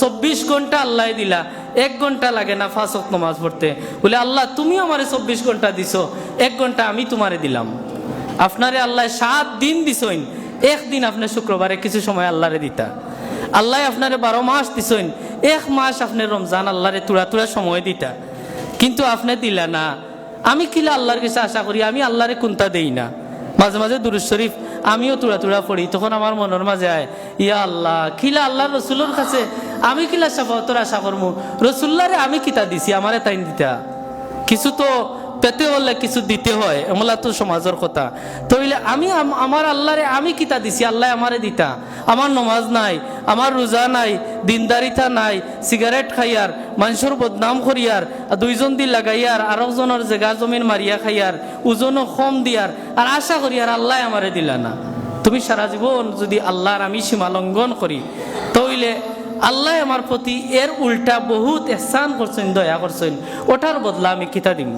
24 ঘন্টা আল্লাহ দিলা, 1 ঘন্টা লাগে না 5 ওয়াক্ত নামাজ পড়তে। বলে আল্লাহ তুমি আমারে 24 ঘন্টা দিছো, 1 ঘন্টা আমি তোমারে দিলাম। আপনারে আল্লাহ 7 দিন দিছইন, 1 দিন আপনি শুক্রবারে কিছু সময় আল্লাহরে দিতা। আল্লাহ আপনারে 12 মাস দিছইন, 1 মাস আপনি রমজান আল্লাহরে তুড়া তুড়া সময় দিতা, কিন্তু আপনি দিলা না। আমি কিলা আল্লাহর কাছে আশা করি, আমি আল্লাহরে কোনটা দেই না। মাঝে মাঝে দুরূদ শরীফ আমিও তুড়া তুড়া পড়ি, তখন আমার মনের মাঝে আয়, ইয়া আল্লাহ কিলা আল্লাহ রসুলের কাছে আমি কিলা শাফাআতের আশা করবো, রসুল্লাহরে আমি কিতা দিছি, আমারে তাই দিতা। কিছু তো পেতে হলে কিছু দিতে হয়, এমলা তো সমাজের কথা। তাইলে আমি আমার আল্লাহরে আমি কিতা দিছি, আল্লাহ আমারে দিতা। আমার নমাজ নাই, আমার রোজা নাই, দিনদারিতা নাই, সিগারেট খাইয়ার, মানুষের বদনাম করিয়ার, 2 জন দি লাগাইয়ার, আরেকজনের জায়গা জমিন মারিয়া খাইয়ার, ওজনও কম দিয়ার, আর আশা করিয়ার আল্লাহ আমারে দিলা না। তুমি সারা জীবন যদি আল্লাহর আমি সীমা লঙ্ঘন করি, তাইলে আল্লাহ আমার প্রতি এর উল্টা বহুত এহসান করছেন, দয়া করছেন, ওটার বদলা আমি কিতা দিব।